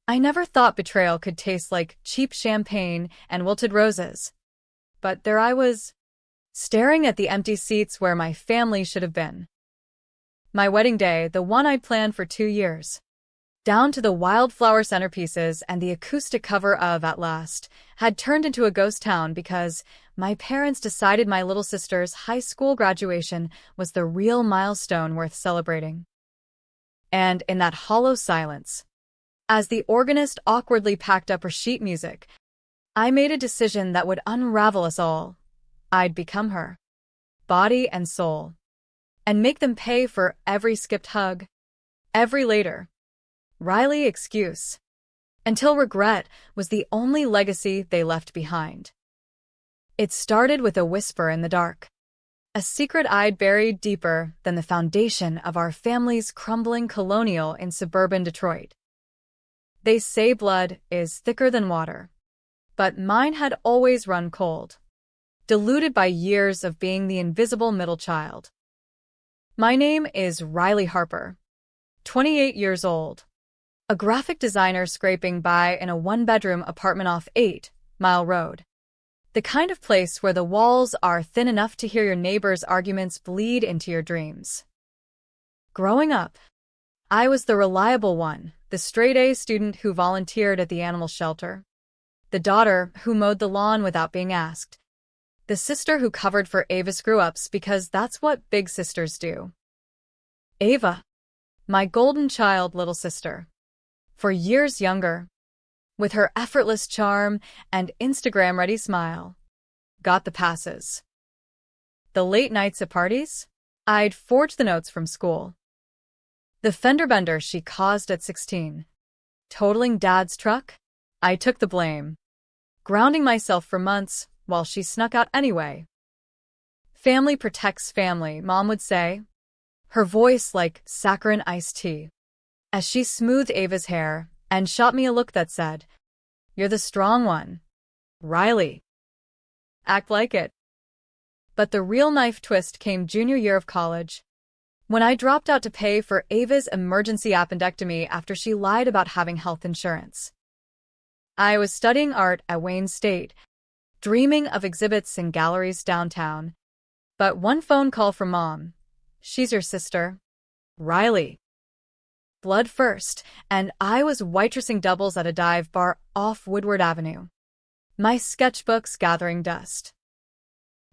I never thought betrayal could taste like cheap champagne and wilted roses. But there I was, staring at the empty seats where my family should have been. My wedding day, the one I'd planned for 2 years. Down to the wildflower centerpieces and the acoustic cover of At Last, had turned into a ghost town because my parents decided my little sister's high school graduation was the real milestone worth celebrating. And in that hollow silence, as the organist awkwardly packed up her sheet music, I made a decision that would unravel us all. I'd become her, body and soul, and make them pay for every skipped hug, every later Riley excuse, until regret was the only legacy they left behind. It started with a whisper in the dark, a secret I'd buried deeper than the foundation of our family's crumbling colonial in suburban Detroit. They say blood is thicker than water, but mine had always run cold, diluted by years of being the invisible middle child. My name is Riley Harper, 28 years old, a graphic designer scraping by in a one-bedroom apartment off 8 Mile Road. The kind of place where the walls are thin enough to hear your neighbors' arguments bleed into your dreams. Growing up, I was the reliable one, the straight-A student who volunteered at the animal shelter, the daughter who mowed the lawn without being asked, the sister who covered for Ava's screw-ups because that's what big sisters do. Ava, my golden child little sister, for years younger, with her effortless charm and Instagram-ready smile, got the passes. The late nights at parties? I'd forged the notes from school. The fender bender she caused at 16. Totaling Dad's truck? I took the blame, grounding myself for months while she snuck out anyway. Family protects family, Mom would say, her voice like saccharine iced tea, as she smoothed Ava's hair and shot me a look that said, "You're the strong one, Riley. Act like it." But the real knife twist came junior year of college, when I dropped out to pay for Ava's emergency appendectomy after she lied about having health insurance. I was studying art at Wayne State, dreaming of exhibits in galleries downtown, but one phone call from Mom. "She's your sister, Riley." Blood first, and I was waitressing doubles at a dive bar off Woodward Avenue, my sketchbooks gathering dust.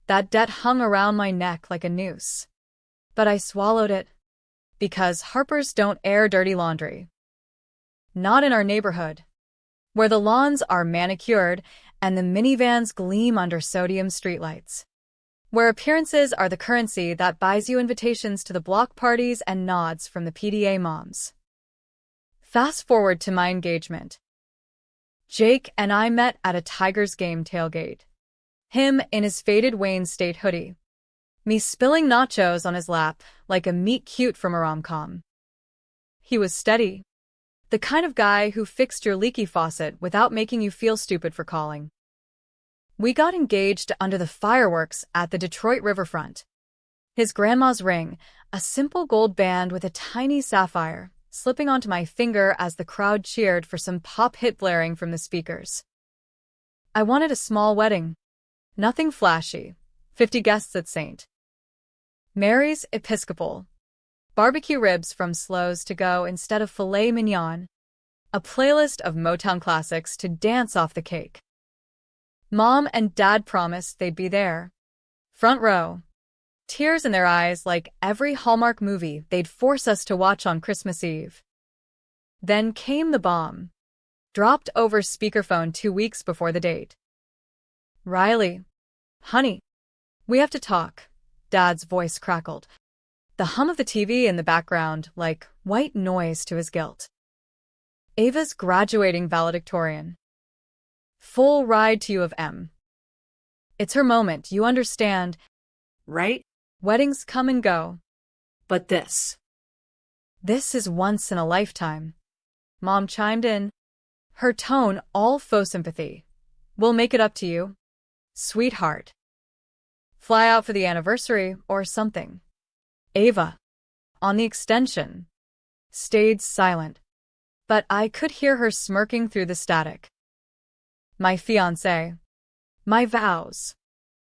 That debt hung around my neck like a noose, but I swallowed it, because Harpers don't air dirty laundry. Not in our neighborhood, where the lawns are manicured and the minivans gleam under sodium streetlights, where appearances are the currency that buys you invitations to the block parties and nods from the PDA moms. Fast forward to my engagement. Jake and I met at a Tigers game tailgate. Him in his faded Wayne State hoodie, me spilling nachos on his lap like a meet cute from a rom-com. He was steady, the kind of guy who fixed your leaky faucet without making you feel stupid for calling. We got engaged under the fireworks at the Detroit riverfront. His grandma's ring, a simple gold band with a tiny sapphire, slipping onto my finger as the crowd cheered for some pop hit blaring from the speakers. I wanted a small wedding. Nothing flashy. 50 guests at St. Mary's Episcopal. Barbecue ribs from Slows to go instead of filet mignon. A playlist of Motown classics to dance off the cake. Mom and Dad promised they'd be there. Front row. Tears in their eyes like every Hallmark movie they'd force us to watch on Christmas Eve. Then came the bomb. Dropped over speakerphone 2 weeks before the date. "Riley, honey, we have to talk," Dad's voice crackled, the hum of the TV in the background like white noise to his guilt. "Ava's graduating valedictorian. Full ride to U of M. It's her moment, you understand, right? Weddings come and go. But this is once in a lifetime." Mom chimed in, her tone all faux sympathy. "We'll make it up to you, sweetheart. Fly out for the anniversary or something." Ava, on the extension, stayed silent, but I could hear her smirking through the static. My fiancé. My vows.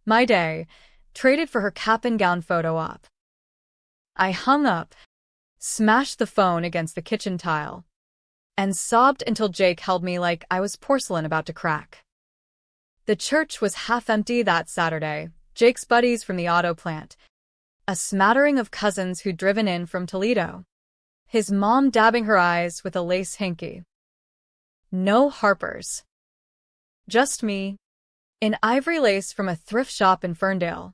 My day, traded for her cap and gown photo op. I hung up, smashed the phone against the kitchen tile, and sobbed until Jake held me like I was porcelain about to crack. The church was half empty that Saturday. Jake's buddies from the auto plant, a smattering of cousins who'd driven in from Toledo, his mom dabbing her eyes with a lace hanky. No Harpers. Just me, in ivory lace from a thrift shop in Ferndale,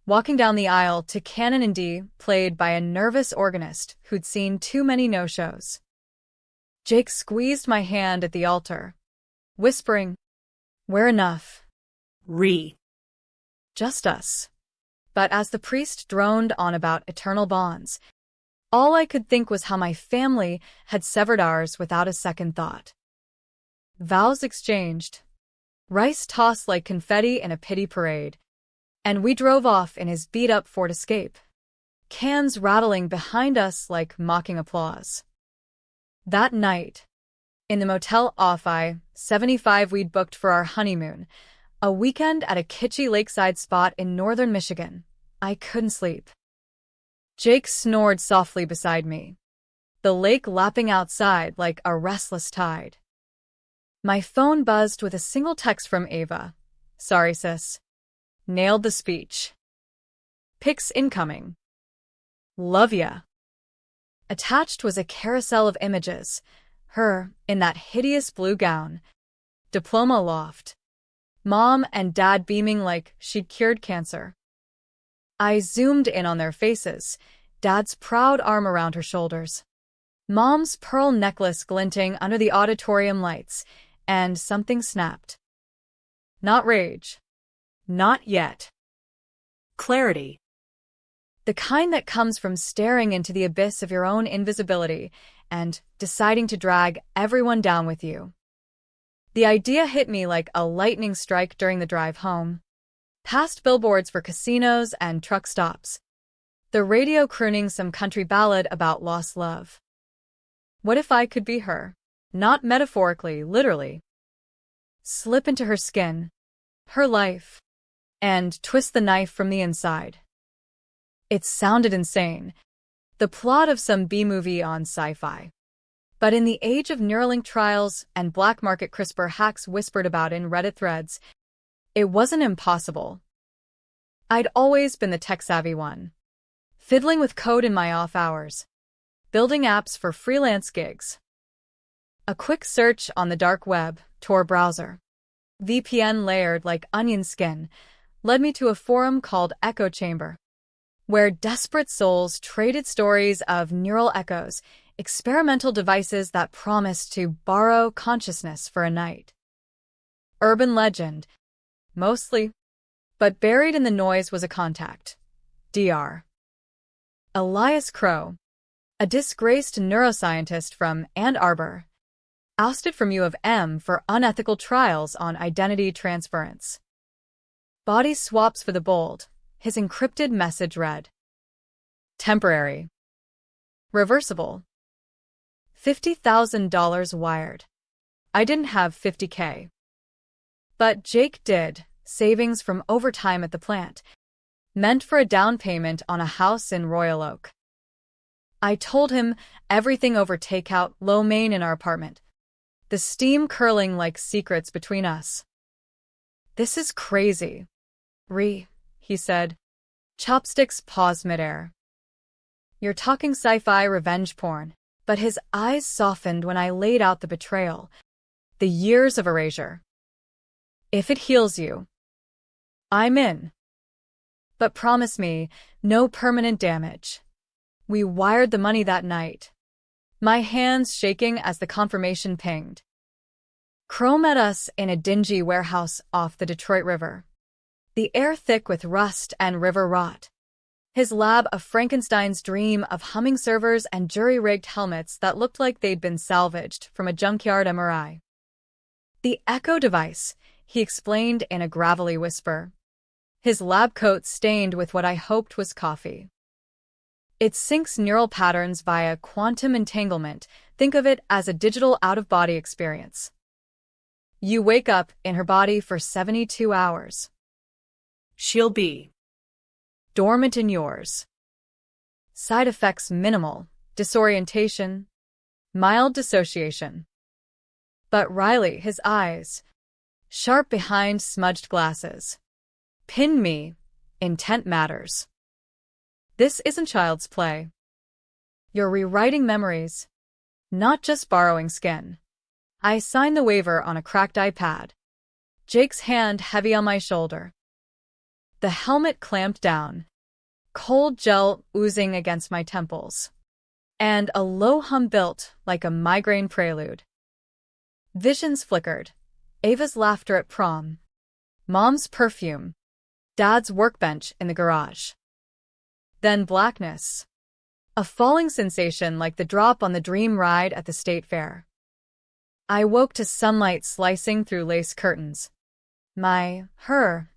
walking down the aisle to Canon in D, played by a nervous organist who'd seen too many no-shows. Jake squeezed my hand at the altar, whispering, "We're enough. Just us." But as the priest droned on about eternal bonds, all I could think was how my family had severed ours without a second thought. Vows exchanged, rice tossed like confetti in a pity parade, and we drove off in his beat-up Ford Escape, cans rattling behind us like mocking applause. That night, in the Motel Off I-75 we'd booked for our honeymoon, a weekend at a kitschy lakeside spot in northern Michigan, I couldn't sleep. Jake snored softly beside me, the lake lapping outside like a restless tide. My phone buzzed with a single text from Ava. "Sorry, sis. Nailed the speech. Pics incoming. Love ya." Attached was a carousel of images, her in that hideous blue gown, diploma aloft, mom and dad beaming like she'd cured cancer. I zoomed in on their faces, dad's proud arm around her shoulders, mom's pearl necklace glinting under the auditorium lights, and something snapped. Not rage. Not yet. Clarity. The kind that comes from staring into the abyss of your own invisibility and deciding to drag everyone down with you. The idea hit me like a lightning strike during the drive home. Past billboards for casinos and truck stops, the radio crooning some country ballad about lost love. What if I could be her? Not metaphorically, literally. Slip into her skin, her life, and twist the knife from the inside. It sounded insane, the plot of some B-movie on sci-fi. But in the age of Neuralink trials and black market CRISPR hacks whispered about in Reddit threads, it wasn't impossible. I'd always been the tech-savvy one, fiddling with code in my off hours, building apps for freelance gigs. A quick search on the dark web, Tor browser, VPN layered like onion skin, led me to a forum called Echo Chamber, where desperate souls traded stories of neural echoes, experimental devices that promised to borrow consciousness for a night. Urban legend, mostly, but buried in the noise was a contact. Dr. Elias Crow, a disgraced neuroscientist from Ann Arbor, ousted from U of M for unethical trials on identity transference. Body swaps for the bold, his encrypted message read. Temporary. Reversible. $50,000 wired. I didn't have $50K. But Jake did, savings from overtime at the plant, meant for a down payment on a house in Royal Oak. I told him everything over takeout, lo mein in our apartment, the steam curling like secrets between us. This is crazy. He said. Chopsticks paused midair. You're talking sci-fi revenge porn, but his eyes softened when I laid out the betrayal, the years of erasure. If it heals you, I'm in. But promise me, no permanent damage. We wired the money that night, my hands shaking as the confirmation pinged. Crow met us in a dingy warehouse off the Detroit River, the air thick with rust and river rot. His lab a Frankenstein's dream of humming servers and jury-rigged helmets that looked like they'd been salvaged from a junkyard MRI. The Echo device, he explained in a gravelly whisper, his lab coat stained with what I hoped was coffee. It syncs neural patterns via quantum entanglement, Think of it as a digital out-of-body experience. You wake up in her body for 72 hours. She'll be Dormant in yours. Side effects minimal. Disorientation. Mild dissociation. But Riley, his eyes, sharp behind smudged glasses, pinned me. Intent matters. This isn't child's play. You're rewriting memories, not just borrowing skin. I signed the waiver on a cracked iPad. Jake's hand heavy on my shoulder. The helmet clamped down, cold gel oozing against my temples, and a low hum built like a migraine prelude. Visions flickered. Ava's laughter at prom. Mom's perfume. Dad's workbench in the garage. Then blackness. A falling sensation like the drop on the dream ride at the state fair. I woke to sunlight slicing through lace curtains. Her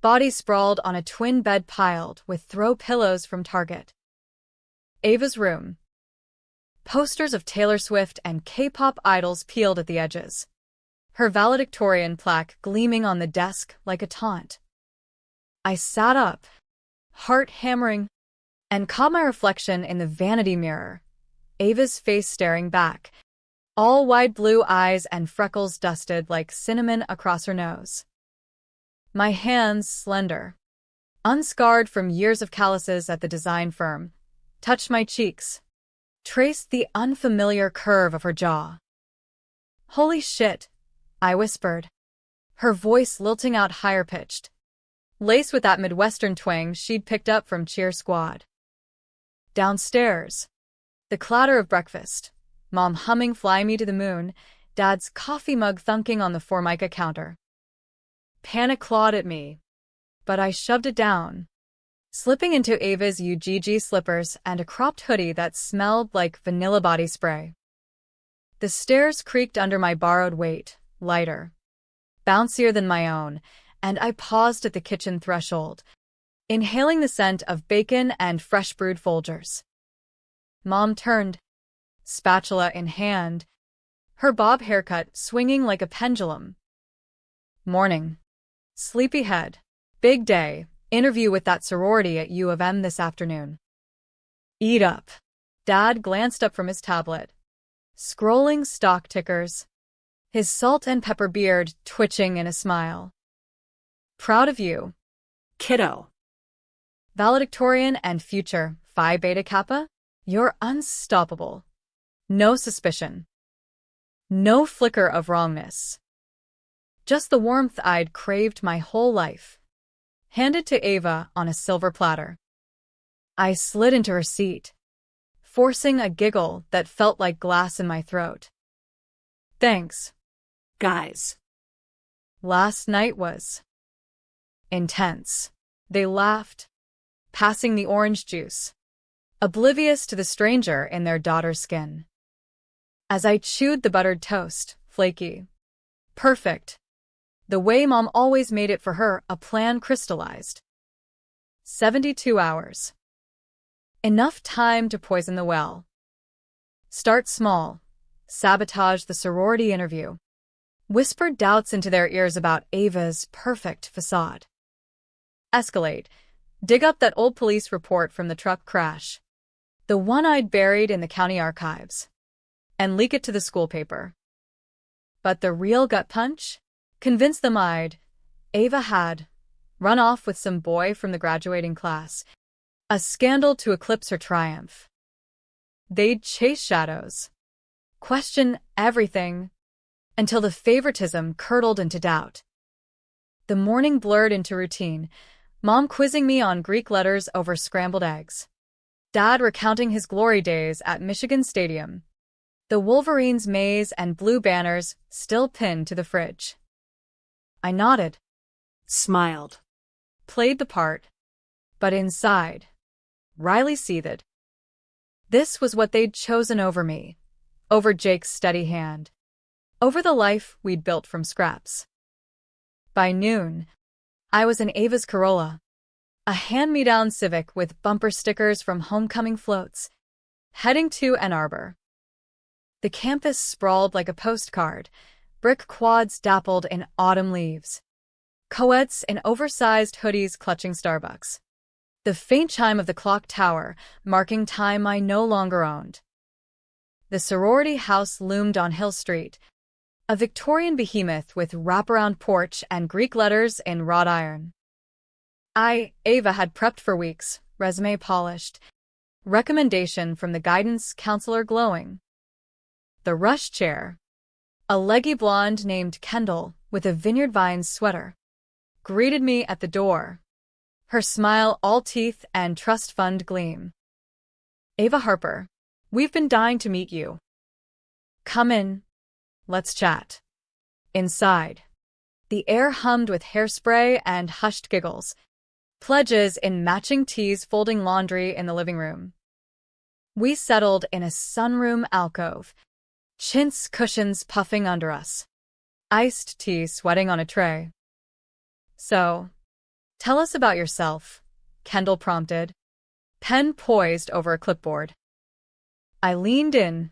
body sprawled on a twin bed piled with throw pillows from Target. Ava's room. Posters of Taylor Swift and K-pop idols peeled at the edges. Her valedictorian plaque gleaming on the desk like a taunt. I sat up, heart hammering, and caught my reflection in the vanity mirror. Ava's face staring back, all wide blue eyes and freckles dusted like cinnamon across her nose. My hands, slender, unscarred from years of calluses at the design firm, touched my cheeks, traced the unfamiliar curve of her jaw. "Holy shit," I whispered, her voice lilting out higher-pitched, laced with that Midwestern twang she'd picked up from Cheer Squad. Downstairs, the clatter of breakfast, Mom humming Fly Me to the Moon, Dad's coffee mug thunking on the Formica counter. Panic clawed at me, but I shoved it down, slipping into Ava's UGG slippers and a cropped hoodie that smelled like vanilla body spray. The stairs creaked under my borrowed weight, lighter, bouncier than my own, and I paused at the kitchen threshold, inhaling the scent of bacon and fresh brewed Folgers. Mom turned, spatula in hand, her bob haircut swinging like a pendulum. Morning. Sleepyhead. Big day. Interview with that sorority at U of M this afternoon. Eat up. Dad glanced up from his tablet, scrolling stock tickers, his salt and pepper beard twitching in a smile. Proud of you, kiddo. Valedictorian and future Phi Beta Kappa, you're unstoppable. No suspicion. No flicker of wrongness. Just the warmth I'd craved my whole life. Handed to Ava on a silver platter. I slid into her seat, forcing a giggle that felt like glass in my throat. Thanks. Guys. Last night was intense. They laughed, passing the orange juice, oblivious to the stranger in their daughter's skin. As I chewed the buttered toast, flaky, perfect, the way Mom always made it for her, a plan crystallized. 72 hours. Enough time to poison the well. Start small. Sabotage the sorority interview. Whispered doubts into their ears about Ava's perfect facade. Escalate. Dig up that old police report from the truck crash, the one I'd buried in the county archives, and leak it to the school paper. But the real gut punch? Convinced them Ava had run off with some boy from the graduating class, a scandal to eclipse her triumph. They'd chase shadows, question everything, until the favoritism curdled into doubt. The morning blurred into routine, Mom quizzing me on Greek letters over scrambled eggs, Dad recounting his glory days at Michigan Stadium, the Wolverines' maize and blue banners still pinned to the fridge. I nodded, smiled, played the part, but inside, Riley seethed. This was what they'd chosen over me, over Jake's steady hand, over the life we'd built from scraps. By noon, I was in Ava's Corolla, a hand-me-down Civic with bumper stickers from homecoming floats, heading to Ann Arbor. The campus sprawled like a postcard, brick quads dappled in autumn leaves, co-eds in oversized hoodies clutching Starbucks. The faint chime of the clock tower, marking time I no longer owned. The sorority house loomed on Hill Street, a Victorian behemoth with wraparound porch and Greek letters in wrought iron. Ava, had prepped for weeks, resume polished, recommendation from the guidance counselor glowing. The rush chair. A leggy blonde named Kendall, with a Vineyard Vines sweater, greeted me at the door, her smile all teeth and trust fund gleam. Ava Harper, we've been dying to meet you. Come in. Let's chat. Inside, the air hummed with hairspray and hushed giggles, pledges in matching tees folding laundry in the living room. We settled in a sunroom alcove, chintz cushions puffing under us, iced tea sweating on a tray. So, tell us about yourself, Kendall prompted, pen poised over a clipboard. I leaned in,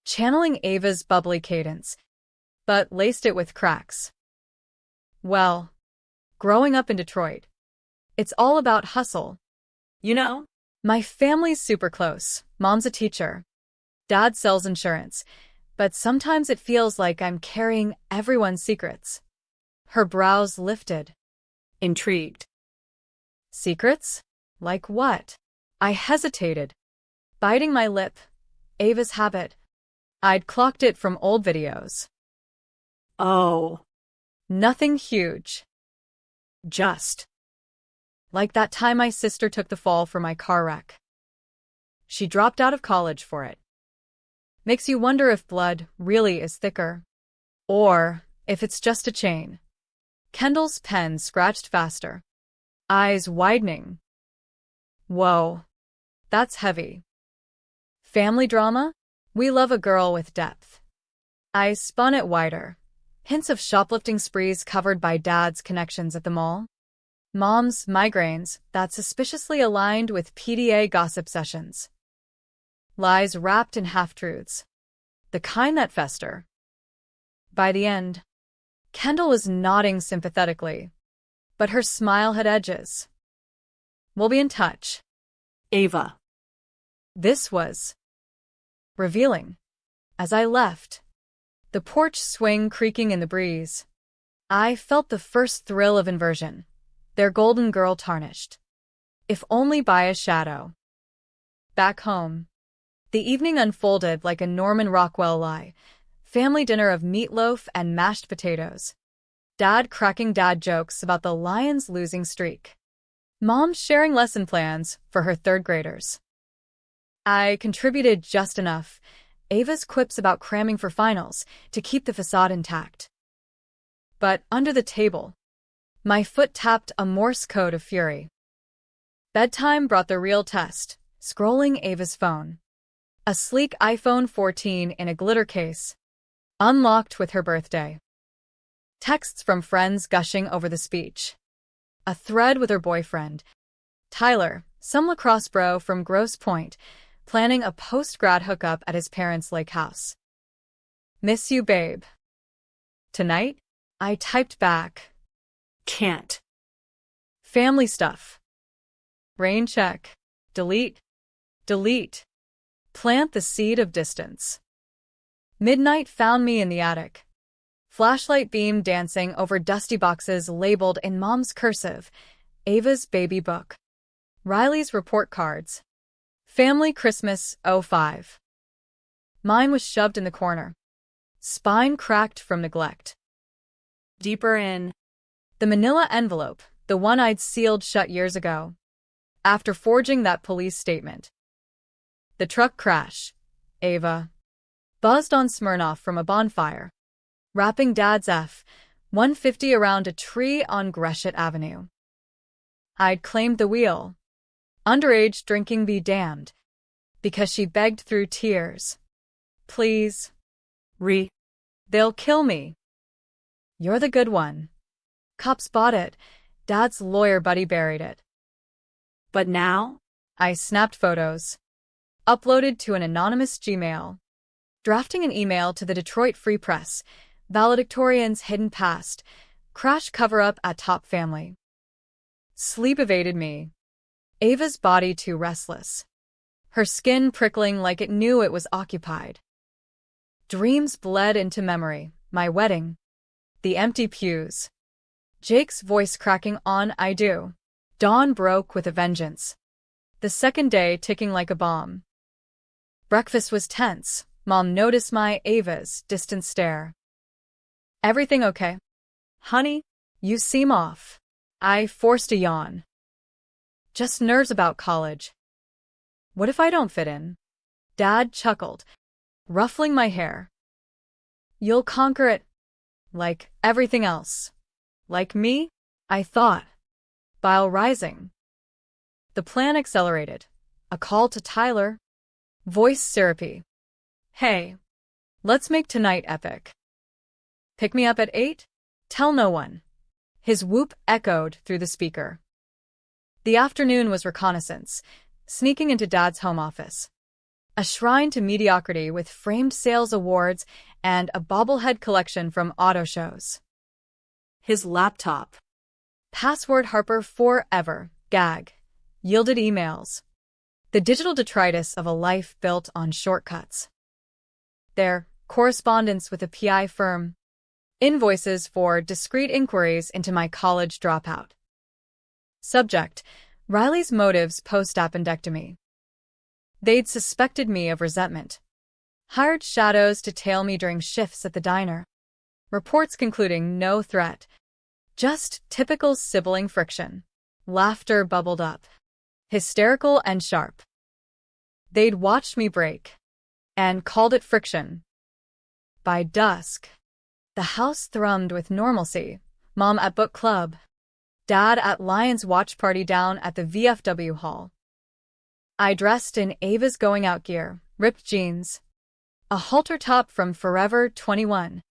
channeling Ava's bubbly cadence, but laced it with cracks. Well, growing up in Detroit, it's all about hustle. You know? My family's super close. Mom's a teacher. Dad sells insurance. But sometimes it feels like I'm carrying everyone's secrets. Her brows lifted. Intrigued. Secrets? Like what? I hesitated, biting my lip. Ava's habit. I'd clocked it from old videos. Oh. Nothing huge. Just. Like that time my sister took the fall for my car wreck. She dropped out of college for it. Makes you wonder if blood really is thicker. Or if it's just a chain. Kendall's pen scratched faster, eyes widening. Whoa, that's heavy. Family drama? We love a girl with depth. I spun it wider. Hints of shoplifting sprees covered by Dad's connections at the mall. Mom's migraines that suspiciously aligned with PDA gossip sessions. Lies wrapped in half-truths. The kind that fester. By the end, Kendall was nodding sympathetically, but her smile had edges. We'll be in touch. Ava. This was revealing. As I left, the porch swing creaking in the breeze, I felt the first thrill of inversion, their golden girl tarnished, if only by a shadow. Back home, the evening unfolded like a Norman Rockwell lie, family dinner of meatloaf and mashed potatoes, Dad cracking dad jokes about the Lions' losing streak, Mom sharing lesson plans for her third graders. I contributed just enough, Ava's quips about cramming for finals, to keep the facade intact. But under the table, my foot tapped a Morse code of fury. Bedtime brought the real test, scrolling Ava's phone. A sleek iPhone 14 in a glitter case, unlocked with her birthday. Texts from friends gushing over the speech. A thread with her boyfriend, Tyler, some lacrosse bro from Grosse Pointe, planning a post-grad hookup at his parents' lake house. Miss you, babe. Tonight, I typed back. Can't. Family stuff. Rain check. Delete. Delete. Plant the seed of distance. Midnight found me in the attic. Flashlight beam dancing over dusty boxes labeled in Mom's cursive, Ava's baby book, Riley's report cards, Family Christmas '05. Mine was shoved in the corner, spine cracked from neglect. Deeper in, the manila envelope, the one I'd sealed shut years ago, after forging that police statement. The truck crash, Ava, buzzed on Smirnoff from a bonfire, wrapping Dad's F-150 around a tree on Gresham Avenue. I'd claimed the wheel. Underage drinking be damned, because she begged through tears. Please. They'll kill me. You're the good one. Cops bought it. Dad's lawyer buddy buried it. But now? I snapped photos. Uploaded to an anonymous Gmail. Drafting an email to the Detroit Free Press, valedictorian's hidden past, crash cover-up at Top Family. Sleep evaded me. Ava's body too restless. Her skin prickling like it knew it was occupied. Dreams bled into memory, my wedding. The empty pews. Jake's voice cracking on I do. Dawn broke with a vengeance. The second day ticking like a bomb. Breakfast was tense. Mom noticed my Ava's distant stare. Everything okay? Honey, you seem off. I forced a yawn. Just nerves about college. What if I don't fit in? Dad chuckled, ruffling my hair. You'll conquer it. Like everything else. Like me? I thought. Bile rising. The plan accelerated. A call to Tyler. Voice syrupy. Hey, let's make tonight epic. Pick me up at 8? Tell no one. His whoop echoed through the speaker. The afternoon was reconnaissance, sneaking into Dad's home office. A shrine to mediocrity with framed sales awards and a bobblehead collection from auto shows. His laptop. Password Harper forever, gag. Yielded emails. The digital detritus of a life built on shortcuts. There, correspondence with a PI firm. Invoices for discreet inquiries into my college dropout. Subject: Riley's motives post-appendectomy. They'd suspected me of resentment. Hired shadows to tail me during shifts at the diner. Reports concluding no threat. Just typical sibling friction. Laughter bubbled up. Hysterical and sharp. They'd watched me break. And called it friction. By dusk, the house thrummed with normalcy. Mom at book club. Dad at Lions watch party down at the VFW hall. I dressed in Ava's going-out gear, ripped jeans, a halter top from Forever 21,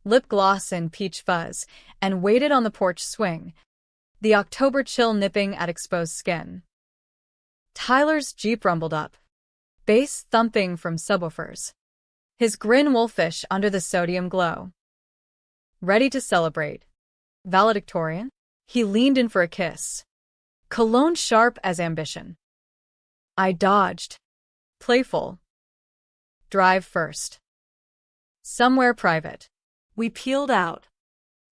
lip gloss and peach fuzz, and waited on the porch swing, the October chill nipping at exposed skin. Tyler's Jeep rumbled up, bass thumping from subwoofers, his grin wolfish under the sodium glow. Ready to celebrate. Valedictorian? He leaned in for a kiss. Cologne sharp as ambition. I dodged. Playful. Drive first. Somewhere private. We peeled out.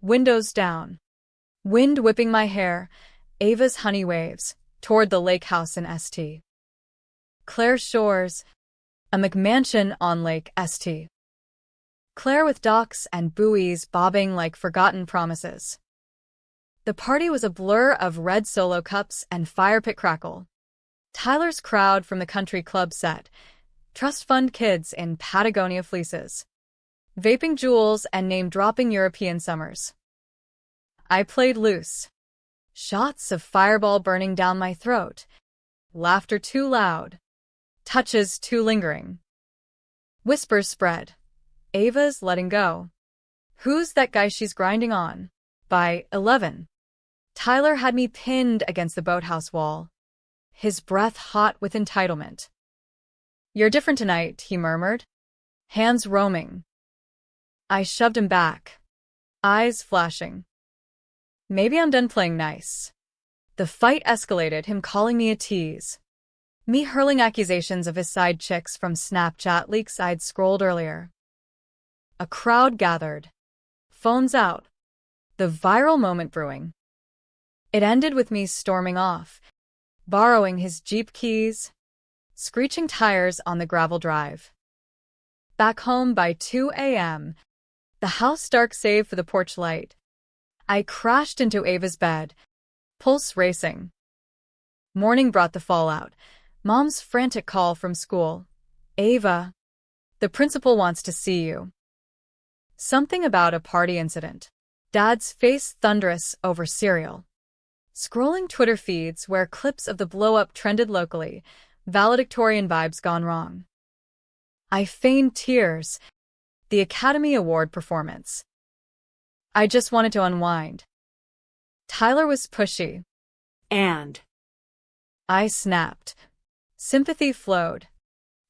Windows down. Wind whipping my hair. Ava's honey waves. Toward the lake house in St. Claire Shores. A McMansion on Lake St. Claire with docks and buoys bobbing like forgotten promises. The party was a blur of red Solo cups and fire pit crackle. Tyler's crowd from the country club set. Trust fund kids in Patagonia fleeces. Vaping jewels and name-dropping European summers. I played loose. Shots of fireball burning down my throat. Laughter too loud. Touches too lingering. Whispers spread. Ava's letting go. Who's that guy she's grinding on? By 11. Tyler had me pinned against the boathouse wall, his breath hot with entitlement. You're different tonight, he murmured, hands roaming. I shoved him back, eyes flashing. Maybe I'm done playing nice. The fight escalated, him calling me a tease. Me hurling accusations of his side chicks from Snapchat leaks I'd scrolled earlier. A crowd gathered. Phones out. The viral moment brewing. It ended with me storming off, borrowing his Jeep keys, screeching tires on the gravel drive. Back home by 2 a.m., the house dark save for the porch light. I crashed into Ava's bed, pulse racing. Morning brought the fallout. Mom's frantic call from school. Ava, the principal wants to see you. Something about a party incident. Dad's face thunderous over cereal. Scrolling Twitter feeds where clips of the blow-up trended locally, valedictorian vibes gone wrong. I feigned tears. The Academy Award performance. I just wanted to unwind. Tyler was pushy. And I snapped. Sympathy flowed.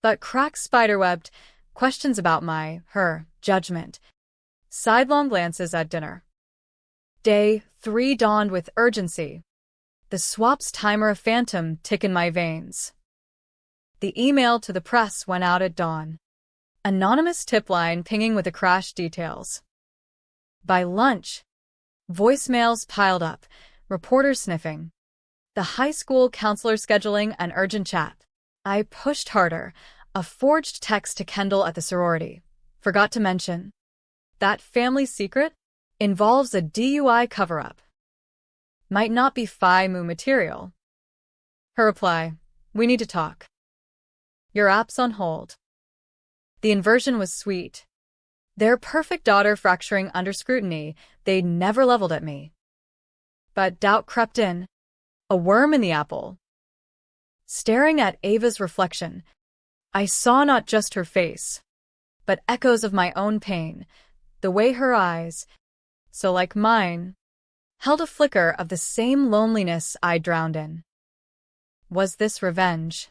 But cracks spiderwebbed. Questions about her judgment. Sidelong glances at dinner. Day 3 dawned with urgency. The swap's timer a phantom tick in my veins. The email to the press went out at dawn. Anonymous tip line pinging with the crash details. By lunch, voicemails piled up, reporters sniffing. The high school counselor scheduling an urgent chat. I pushed harder, a forged text to Kendall at the sorority. Forgot to mention. That family secret involves a DUI cover-up. Might not be Phi Mu material. Her reply, we need to talk. Your app's on hold. The inversion was sweet. Their perfect daughter fracturing under scrutiny, they'd never leveled at me. But doubt crept in. A worm in the apple. Staring at Ava's reflection, I saw not just her face, but echoes of my own pain, the way her eyes, so like mine, held a flicker of the same loneliness I drowned in. Was this revenge?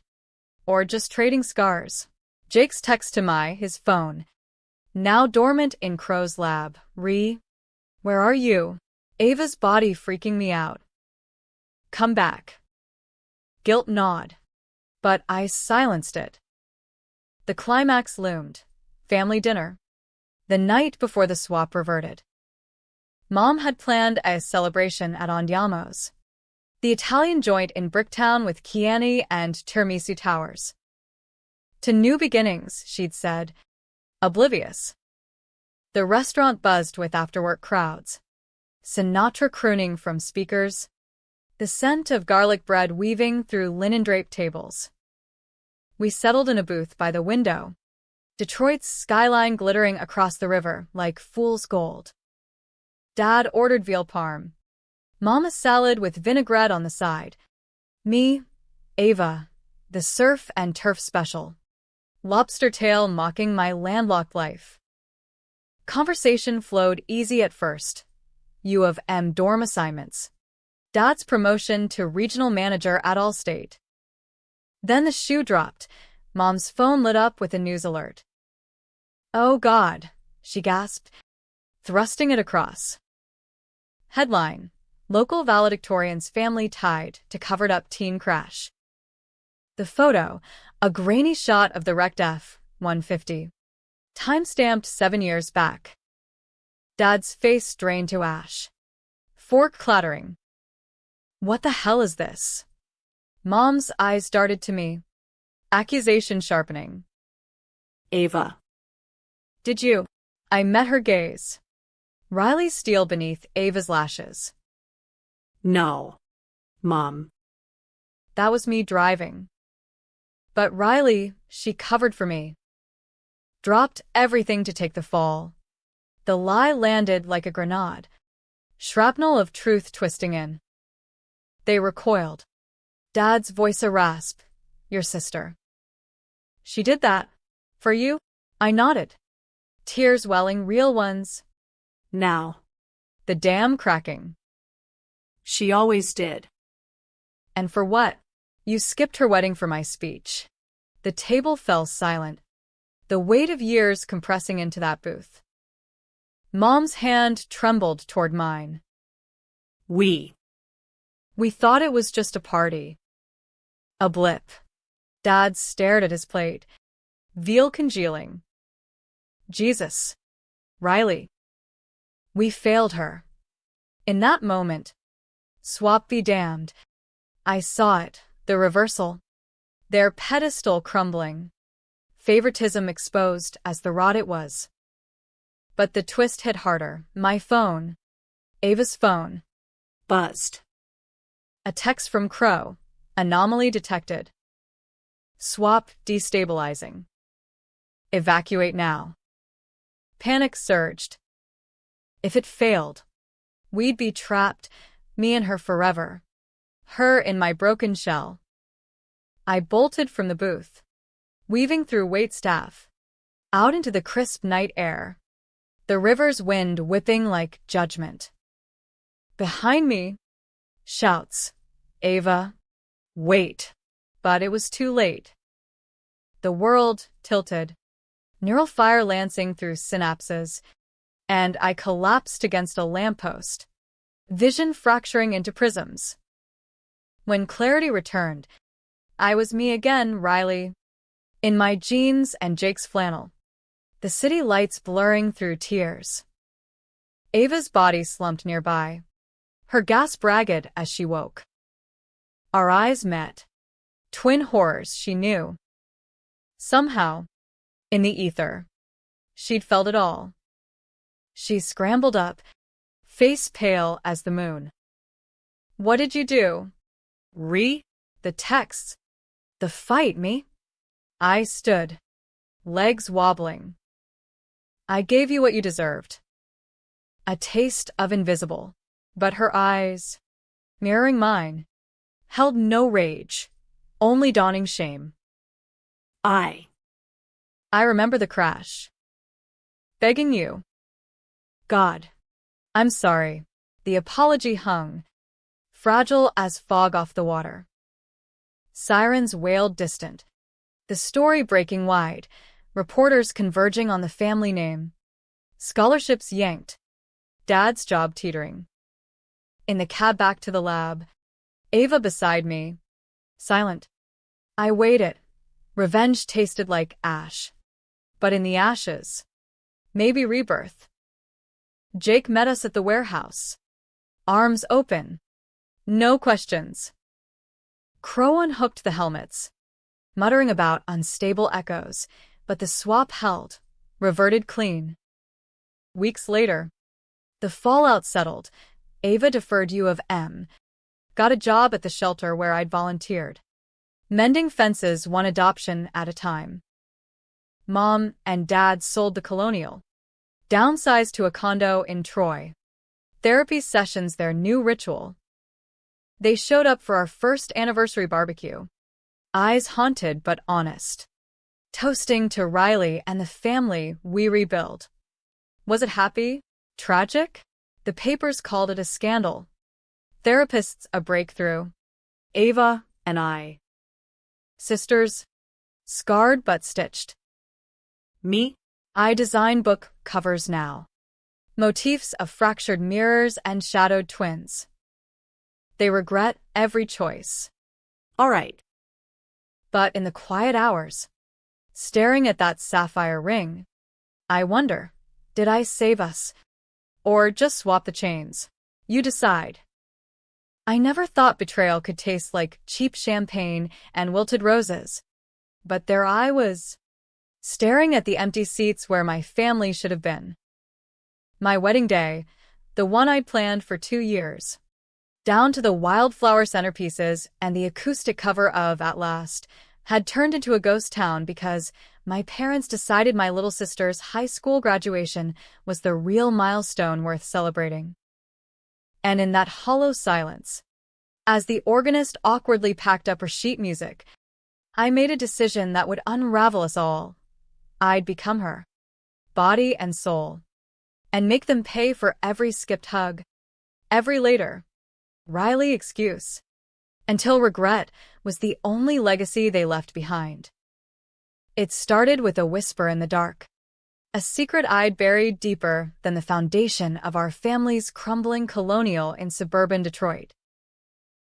Or just trading scars? Jake's text to his phone, now dormant in Crow's lab. Where are you? Ava's body freaking me out. Come back. Guilt gnawed, but I silenced it. The climax loomed. Family dinner. The night before the swap reverted. Mom had planned a celebration at Andiamo's, the Italian joint in Bricktown with Chianti and tiramisu towers. To new beginnings, she'd said, oblivious. The restaurant buzzed with after-work crowds. Sinatra crooning from speakers. The scent of garlic bread weaving through linen-draped tables. We settled in a booth by the window, Detroit's skyline glittering across the river like fool's gold. Dad ordered veal parm. Mom a salad with vinaigrette on the side. Me, Ava, the surf and turf special. Lobster tail mocking my landlocked life. Conversation flowed easy at first. U of M dorm assignments. Dad's promotion to regional manager at Allstate. Then the shoe dropped. Mom's phone lit up with a news alert. Oh God, she gasped, thrusting it across. Headline: Local valedictorian's family tied to covered-up teen crash. The photo, a grainy shot of the wrecked F-150. Time-stamped 7 years back. Dad's face drained to ash. Fork clattering. What the hell is this? Mom's eyes darted to me. Accusation sharpening. Ava. Did you? I met her gaze. Riley's steel beneath Ava's lashes. No. Mom. That was me driving. But Riley, she covered for me. Dropped everything to take the fall. The lie landed like a grenade. Shrapnel of truth twisting in. They recoiled. Dad's voice a rasp. Your sister. She did that. For you? I nodded. Tears welling, real ones. Now. The dam cracking. She always did. And for what? You skipped her wedding for my speech. The table fell silent. The weight of years compressing into that booth. Mom's hand trembled toward mine. We thought it was just a party. A blip. Dad stared at his plate. Veal congealing. Jesus. Riley. We failed her. In that moment, swap be damned, I saw it, the reversal. Their pedestal crumbling. Favoritism exposed as the rod it was. But the twist hit harder. My phone. Ava's phone. Buzzed. A text from Crow. Anomaly detected. Swap destabilizing. Evacuate now. Panic surged. If it failed, we'd be trapped, me and her forever. Her in my broken shell. I bolted from the booth, weaving through waitstaff, out into the crisp night air, the river's wind whipping like judgment. Behind me, shouts, Ava, wait. But it was too late. The world tilted. neural fire lancing through synapses, and I collapsed against a lamppost, vision fracturing into prisms. When clarity returned, I was me again, Riley, in my jeans and Jake's flannel, the city lights blurring through tears. Ava's body slumped nearby, her gasp ragged as she woke. Our eyes met. Twin horrors she knew. Somehow, in the ether, she'd felt it all. She scrambled up, face pale as the moon. What did you do? The texts. The fight, me? I stood, legs wobbling. I gave you what you deserved. A taste of invisible, but her eyes, mirroring mine, held no rage, only dawning shame. I remember the crash. Begging you. God, I'm sorry. The apology hung, fragile as fog off the water. Sirens wailed distant, the story breaking wide, reporters converging on the family name. Scholarships yanked, Dad's job teetering. In the cab back to the lab, Ava beside me, silent. I waited. Revenge tasted like ash. But in the ashes, maybe rebirth. Jake met us at the warehouse, arms open. No questions. Crow unhooked the helmets, muttering about unstable echoes, but the swap held, reverted clean. Weeks later, the fallout settled. Ava deferred U of M, got a job at the shelter where I'd volunteered, mending fences one adoption at a time. Mom and Dad sold the Colonial, downsized to a condo in Troy. Therapy sessions their new ritual. They showed up for our first anniversary barbecue, eyes haunted but honest, toasting to Riley and the family we rebuild. Was it happy? Tragic? The papers called it a scandal. Therapists a breakthrough. Ava and I. Sisters, scarred but stitched. Me? I design book covers now. Motifs of fractured mirrors and shadowed twins. They regret every choice. All right. But in the quiet hours, staring at that sapphire ring, I wonder, did I save us? Or just swap the chains? You decide. I never thought betrayal could taste like cheap champagne and wilted roses. But there I was, staring at the empty seats where my family should have been. My wedding day, the one I'd planned for 2 years, down to the wildflower centerpieces and the acoustic cover of At Last, had turned into a ghost town because my parents decided my little sister's high school graduation was the real milestone worth celebrating. And in that hollow silence, as the organist awkwardly packed up her sheet music, I made a decision that would unravel us all. I'd become her, body and soul, and make them pay for every skipped hug, every later Riley excuse, until regret was the only legacy they left behind. It started with a whisper in the dark, a secret I'd buried deeper than the foundation of our family's crumbling Colonial in suburban Detroit.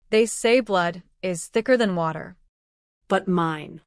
They say blood is thicker than water. But mine